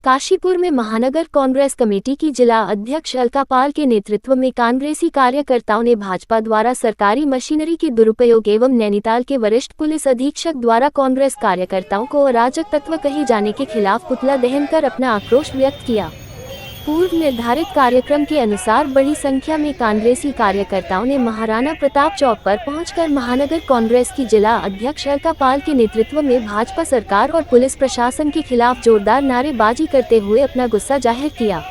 काशीपुर में महानगर कांग्रेस कमेटी की जिला अध्यक्ष अलका पाल के नेतृत्व में कांग्रेसी कार्यकर्ताओं ने भाजपा द्वारा सरकारी मशीनरी के दुरुपयोग एवं नैनीताल के वरिष्ठ पुलिस अधीक्षक द्वारा कांग्रेस कार्यकर्ताओं को अराजक तत्व कहे जाने के खिलाफ पुतला दहन कर अपना आक्रोश व्यक्त किया। पूर्व निर्धारित कार्यक्रम के अनुसार बड़ी संख्या में कांग्रेसी कार्यकर्ताओं ने महाराणा प्रताप चौक पर पहुंचकर महानगर कांग्रेस की जिला अध्यक्ष अलका पाल के नेतृत्व में भाजपा सरकार और पुलिस प्रशासन के खिलाफ जोरदार नारेबाजी करते हुए अपना गुस्सा जाहिर किया।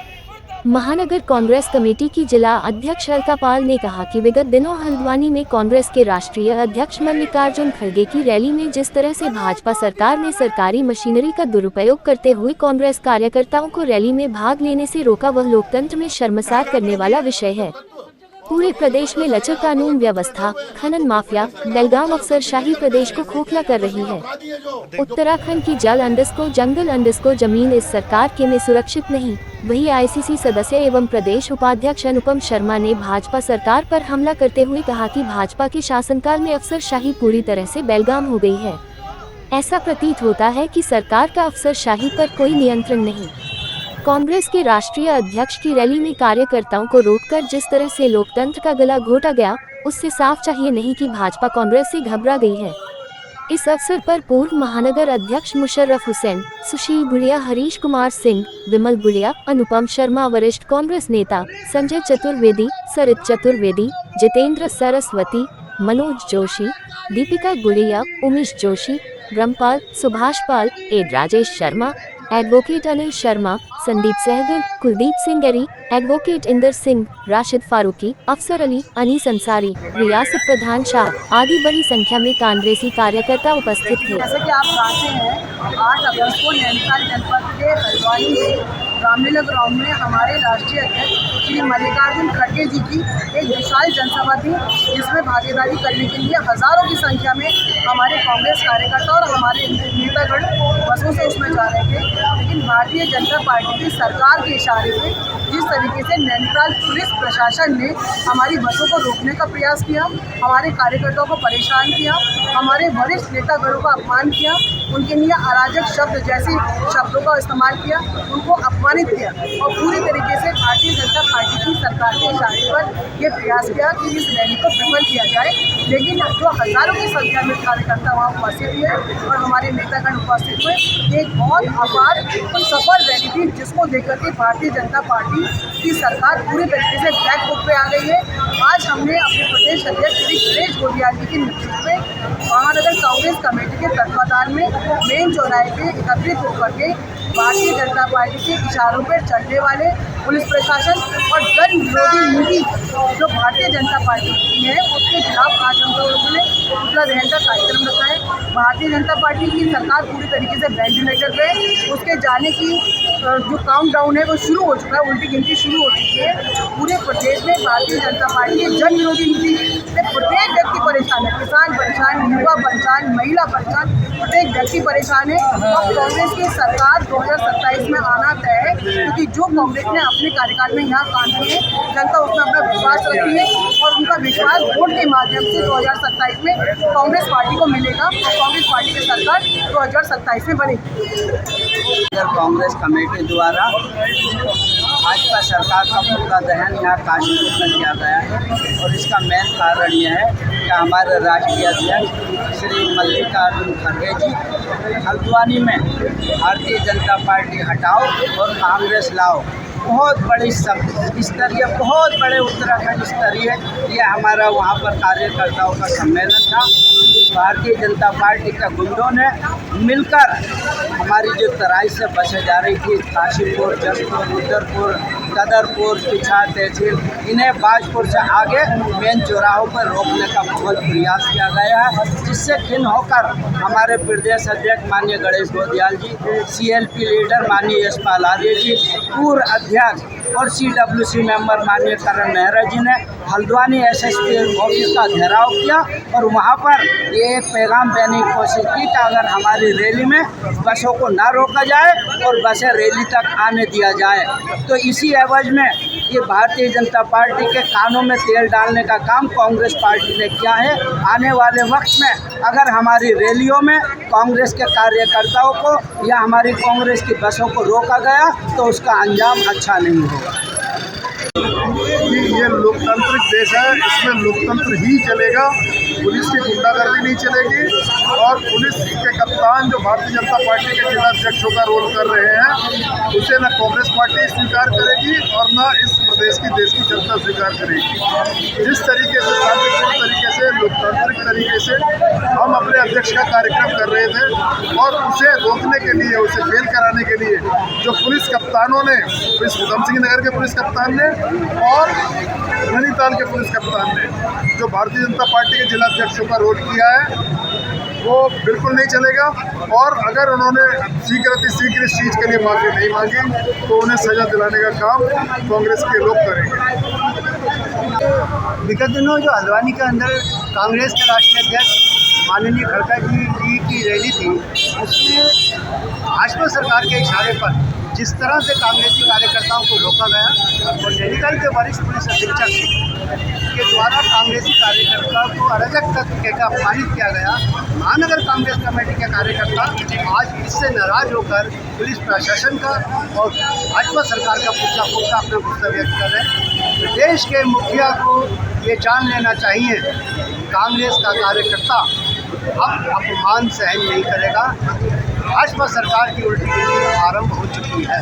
महानगर कांग्रेस कमेटी की जिला अध्यक्ष अलका पाल ने कहा कि विगत दिनों हल्द्वानी में कांग्रेस के राष्ट्रीय अध्यक्ष मल्लिकार्जुन खड़गे की रैली में जिस तरह से भाजपा सरकार ने सरकारी मशीनरी का दुरुपयोग करते हुए कांग्रेस कार्यकर्ताओं को रैली में भाग लेने से रोका, वह लोकतंत्र में शर्मसार करने वाला विषय है। पूरे प्रदेश में लचर कानून व्यवस्था, खनन माफिया, बेलगाम अफसरशाही प्रदेश को खोखला कर रही है। उत्तराखंड की जंगल अंडस्को जमीन इस सरकार के में सुरक्षित नहीं। वही आईसीसी सदस्य एवं प्रदेश उपाध्यक्ष अनुपम शर्मा ने भाजपा सरकार पर हमला करते हुए कहा कि भाजपा के शासनकाल में अफसरशाही पूरी तरह से बेलगाम हो गई है। ऐसा प्रतीत होता है कि सरकार का अफसरशाही पर कोई नियंत्रण नहीं। कांग्रेस के राष्ट्रीय अध्यक्ष की रैली में कार्यकर्ताओं को रोककर जिस तरह से लोकतंत्र का गला घोटा गया, उससे साफ चाहिए नहीं कि भाजपा कांग्रेस से घबरा गई है। इस अवसर पर पूर्व महानगर अध्यक्ष मुशर्रफ हुसैन, सुशील बुढ़िया, हरीश कुमार सिंह, विमल बुढ़िया, अनुपम शर्मा, वरिष्ठ कांग्रेस नेता संजय चतुर्वेदी, सरित चतुर्वेदी, जितेंद्र सरस्वती, मनोज जोशी, दीपिका गुड़िया, उमेश जोशी, ब्रह्मपाल, सुभाष पाल, राजेश शर्मा, एडवोकेट अनिल शर्मा, संदीप सहगल, कुलदीप सिंह गिरी, एडवोकेट इंदर सिंह, राशिद फारूकी, अफसर अली, अनीस अंसारी, रियासत प्रधान शाह आदि बड़ी संख्या में कांग्रेसी कार्यकर्ता उपस्थित थे। जैसे कि आप जानते हैं, 8 अगस्त को नैनीताल जनपद के हल्द्वानी में रामलीला ग्राउंड में हमारे राष्ट्रीय अध्यक्ष श्री मल्लिकार्जुन खड़गे जी की एक विशाल जनसभा थी, जिसमें भागीदारी करने के लिए हजारों की संख्या में हमारे कांग्रेस कार्यकर्ता और हमारे नेतागण बसों से उसमें जा रहे थे। लेकिन भारतीय जनता पार्टी की सरकार के इशारे पे जिस तरीके से नैनीताल पुलिस प्रशासन ने हमारी बसों को रोकने का प्रयास किया, हमारे कार्यकर्ताओं को परेशान किया, हमारे वरिष्ठ नेतागणों का अपमान किया, उनके लिए अराजक शब्द जैसे शब्दों का इस्तेमाल किया, उनको अपमानित किया और पूरी तरीके से भारतीय जनता पार्टी की सरकार के इशारे पर यह प्रयास किया कि इस रैली को विफल किया जाए। लेकिन जो हजारों की संख्या में कार्यकर्ता वहाँ उपस्थित हुए और हमारे नेतागण उपस्थित हुए, एक बहुत अपार और सफल रैली थी, जिसको लेकर के भारतीय जनता पार्टी की सरकार पूरी तरीके से बैक फुट पे आ गई है। आज हमने अपने प्रदेश अध्यक्ष श्री गणेश गोदियाल जी के नेतृत्व में महानगर कांग्रेस कमेटी के तत्वाधान में मेन चौराहे पे एकत्रित होकर के भारतीय जनता पार्टी के इशारों पर चलने वाले पुलिस प्रशासन और जन विरोधी नीति जो भारतीय जनता पार्टी की है, उसके खिलाफ आज हम लोगों ने पुतला दहन का कार्यक्रम रखा है। भारतीय जनता पार्टी की सरकार पूरी तरीके से वेंटिलेटर पे उसके जाने की जो काउंटडाउन है वो शुरू हो चुका है, उल्टी गिनती शुरू हो चुकी है। पूरे प्रदेश में भारतीय जनता पार्टी की जन विरोधी नीति से प्रत्येक व्यक्ति परेशान है, किसान परेशान, युवा परेशान, महिला परेशान, प्रत्येक व्यक्ति परेशान है। और कांग्रेस की सरकार 2027 में आना तय है, क्योंकि जो कांग्रेस ने अपने कार्यकाल में यहाँ काम किए, जनता उसमें अपना विश्वास रखती है और उनका विश्वास वोट के माध्यम से 2027 में कांग्रेस पार्टी को मिलेगा और कांग्रेस पार्टी की सरकार 2027 में बनेगी। कांग्रेस कमेटी द्वारा भाजपा सरकार का पुतला दहन यहाँ काशीपुर में किया गया है और इसका मेन कारण यह है कि हमारे राष्ट्रीय अध्यक्ष श्री मल्लिकार्जुन खड़गे जी हल्द्वानी में भारतीय जनता पार्टी हटाओ और कांग्रेस लाओ बहुत बड़ी स्तरीय, बहुत बड़े उत्तराखंड स्तरीय यह हमारा वहाँ पर कार्यकर्ताओं का सम्मेलन था। भारतीय जनता पार्टी के गुंडों ने मिलकर हमारी जो तराई से बसें जा रही थी, काशीपुर, जसपुर, रुद्रपुर, कदरपुर, पिछा तहसील, इन्हें बाजपुर से आगे मेन चौराहों पर रोकने का बहुत प्रयास किया गया है, जिससे खिन्न होकर हमारे प्रदेश अध्यक्ष माननीय गणेश गोदियाल जी, CLP लीडर माननीय यशपाल आर्य जी, पूर्व अध्यक्ष और CWC मेंबर माननीय करण मेहरा जी ने हल्द्वानी SSP ऑफिस का घेराव किया और वहां पर ये पैगाम देने की कोशिश की कि अगर हमारी रैली में बसों को ना रोका जाए और बसें रैली तक आने दिया जाए। तो इसी एवज में ये भारतीय जनता पार्टी के कानों में तेल डालने का काम कांग्रेस पार्टी ने किया है। आने वाले वक्त में अगर हमारी रैलियों में कांग्रेस के कार्यकर्ताओं को या हमारी कांग्रेस की बसों को रोका गया तो उसका अंजाम अच्छा नहीं होगा। ये लोकतांत्रिक देश है, इसमें लोकतंत्र ही चलेगा, पुलिस की गुंडागर्दी नहीं चलेगी। और पुलिस के कप्तान जो भारतीय जनता पार्टी के जिलाध्यक्षों का रोल कर रहे हैं, उसे न कांग्रेस पार्टी स्वीकार करेगी और न इस प्रदेश की जनता स्वीकार करेगी। जिस तरीके से शांतिपूर्ण तरीके से लोकतांत्रिक तरीके से हम अपने अध्यक्ष का कार्यक्रम कर रहे थे और उसे रोकने के लिए, उसे फेल कराने के लिए जो पुलिस कप्तानों ने, पुलिस उधम सिंह नगर के पुलिस कप्तान ने और नैनीताल के पुलिस कप्तान ने जो भारतीय जनता पार्टी के जिलाध्यक्षों का रोल किया है, वो बिल्कुल नहीं चलेगा। और अगर उन्होंने शीघ्र इस चीज़ के लिए माफ़ी नहीं मांगी तो उन्हें सजा दिलाने का काम कांग्रेस के लोग करेंगे। विगत दिनों जो हल्द्वानी के अंदर कांग्रेस के राष्ट्रीय अध्यक्ष माननीय खड़का जी की रैली थी, उसमें भाजपा सरकार के इशारे पर जिस तरह से कांग्रेसी कार्यकर्ताओं को रोका गया और नैनीताल के वरिष्ठ पुलिस अधीक्षक के द्वारा कांग्रेसी कार्यकर्ताओं को अराजक तत्व का अपमानित किया गया, महानगर कांग्रेस कमेटी के कार्यकर्ता आज इससे नाराज होकर पुलिस प्रशासन का और भाजपा सरकार का पुतला फूंककर अपना गुस्सा व्यक्त कर रहे हैं। देश के मुखिया को ये जान लेना चाहिए, कांग्रेस का कार्यकर्ता अब अपमान सहन नहीं करेगा। भाजपा सरकार की उल्टी गिनती आरंभ हो चुकी है।